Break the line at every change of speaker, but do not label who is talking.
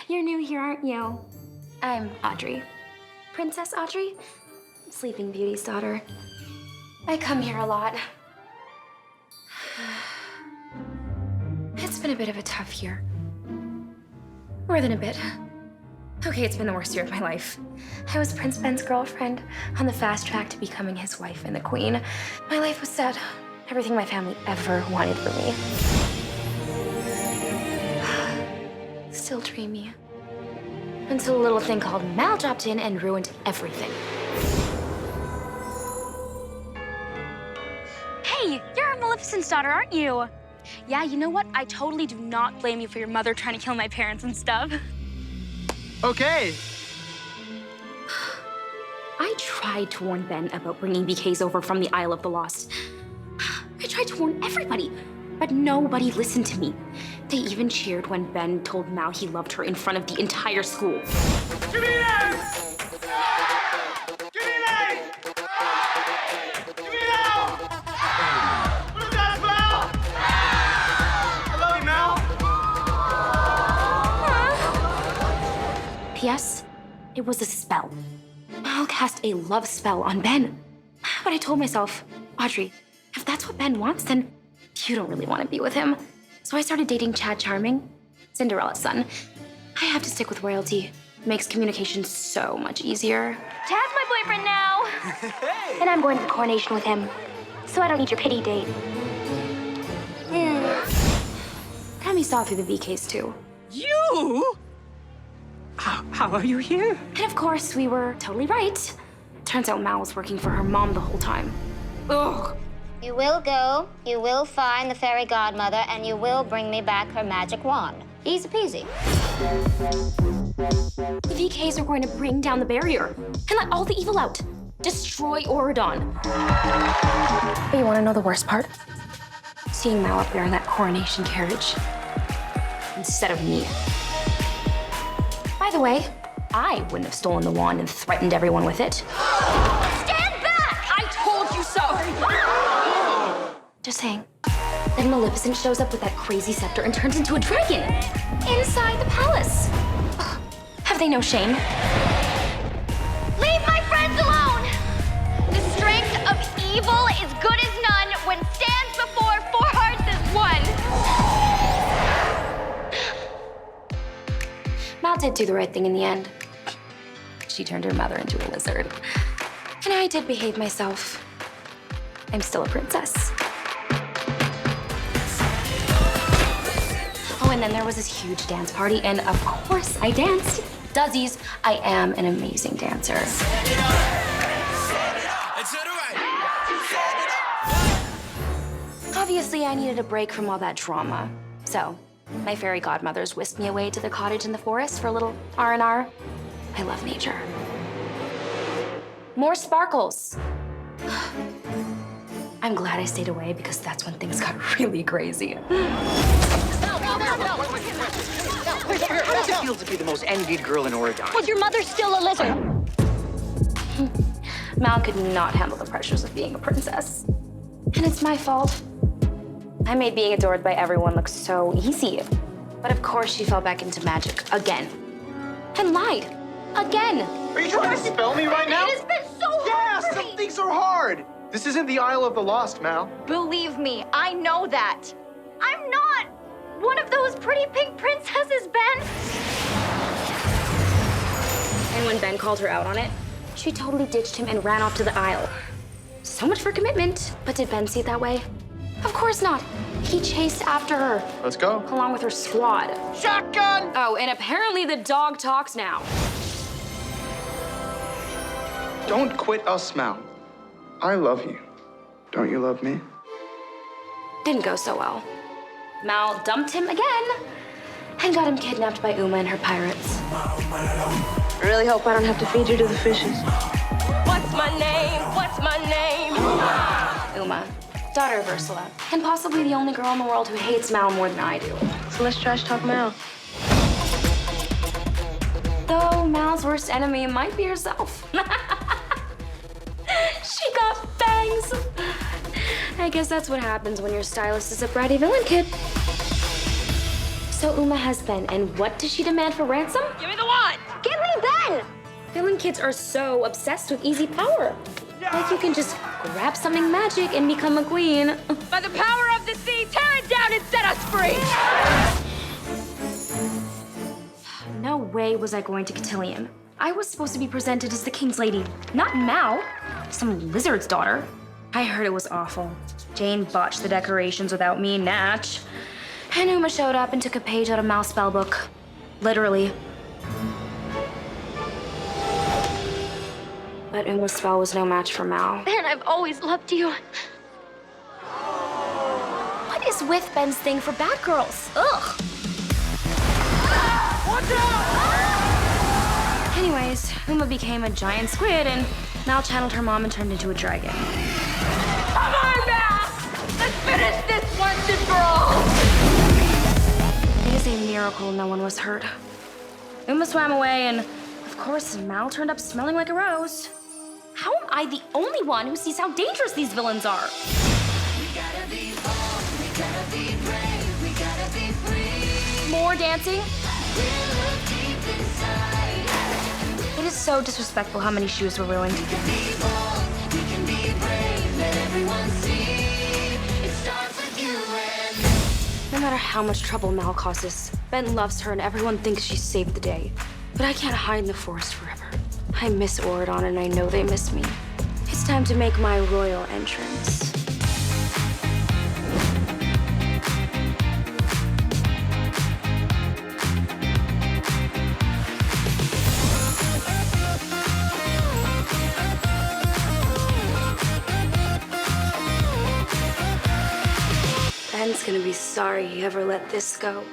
You're new here, aren't you? I'm Audrey. Princess Audrey? Sleeping Beauty's daughter. I come here a lot. It's been a bit of a tough year. More than a bit. Okay, it's been the worst year of my life. I was Prince Ben's girlfriend on the fast track to becoming his wife and the queen. My life was sad. Everything my family ever wanted for me. Still dreamy. Until a little thing called Mal dropped in and ruined everything.
Hey, you're Maleficent's daughter, aren't you? Yeah, you know what? I totally do not blame you for your mother trying to kill my parents and stuff.
Okay.
I tried to warn Ben about bringing BKs over from the Isle of the Lost. I tried to warn everybody, but nobody listened to me. They even cheered when Ben told Mal he loved her in front of the entire school.
Give me that! Give me that! Give me that! What is that, Mal? I love you, Mal.
P.S. It was a spell. Mal cast a love spell on Ben. But I told myself, Audrey, if that's what Ben wants, then you don't really want to be with him. So I started dating Chad Charming, Cinderella's son. I have to stick with royalty. It makes communication so much easier.
Chad's my boyfriend now.
Hey!
And I'm going to the coronation with him, so I don't need your pity date. Tammy saw through the VKs too.
You? How are you here?
And of course, we were totally right. Turns out Mal was working for her mom the whole time. Ugh.
You will go, you will find the fairy godmother, and you will bring me back her magic wand. Easy peasy.
The VKs are going to bring down the barrier and let all the evil out. Destroy Auradon. But you want to know the worst part? Seeing Mal up there in that coronation carriage instead of me. By the way, I wouldn't have stolen the wand and threatened everyone with it.
Stand back! I told you so!
Just saying. Then Maleficent shows up with that crazy scepter and turns into a dragon inside the palace. Ugh, have they no shame?
Leave my friends alone! The strength of evil is good as none when stands before four hearts as one.
Mal did do the right thing in the end. She turned her mother into a lizard. And I did behave myself. I'm still a princess. Oh, and then there was this huge dance party, and of course I danced. Duzzies, I am an amazing dancer. Obviously, I needed a break from all that drama. So, my fairy godmothers whisked me away to their cottage in the forest for a little R&R. I love nature. More sparkles. I'm glad I stayed away because that's when things got really crazy.
How does it feel to be the most envied girl in Oregon?
Was your mother still a lizard?
Mal could not handle the pressures of being a princess. And it's my fault. I made being adored by everyone look so easy. But of course she fell back into magic again. And lied. Again.
Are you trying to spell me right now?
It has been so
Yeah,
hard for
some
me.
things are hard. This isn't the Isle of the Lost, Mal.
Believe me, I know that. I'm not one of those pretty pink princesses, Ben.
And when Ben called her out on it, she totally ditched him and ran off to the Isle. So much for commitment. But did Ben see it that way? Of course not. He chased after her,
Let's go.
along with her squad.
Shotgun!
Oh, and apparently the dog talks now.
Don't quit us, Mal. I love you. Don't you love me?
Didn't go so well. Mal dumped him again and got him kidnapped by Uma and her pirates.
I really hope I don't have to feed you to the fishes.
What's my name? What's my name?
Uma, daughter of Ursula, and possibly the only girl in the world who hates Mal more than I do.
So let's trash talk Mal.
Though Mal's worst enemy might be herself. She got bangs. I guess that's what happens when your stylist is a bratty villain kid. So Uma has Ben, and what does she demand for ransom?
Give me the wand!
Give me Ben!
Villain kids are so obsessed with easy power. Like you can just grab something magic and become a queen.
By the power of the sea, tear it down and set us free!
No way was I going to cotillion. I was supposed to be presented as the king's lady, not Mal, some lizard's daughter. I heard it was awful. Jane botched the decorations without me, Natch. And Uma showed up and took a page out of Mal's spellbook. Literally. But Uma's spell was no match for Mal.
Ben, I've always loved you.
What is with Ben's thing for bad girls? Ugh.
Watch out!
Anyways, Uma became a giant squid and Mal channeled her mom and turned into a dragon.
Come on, Mal! Let's finish this once and for all!
It is a miracle no one was hurt. Uma swam away and, of course, Mal turned up smelling like a rose. How am I the only one who sees how dangerous these villains are? More dancing? It is so disrespectful how many shoes were ruined. No matter how much trouble Mal causes, Ben loves her and everyone thinks she saved the day. But I can't hide in the forest forever. I miss Oridon and I know they miss me. It's time to make my royal entrance. Ben's gonna be sorry he ever let this go.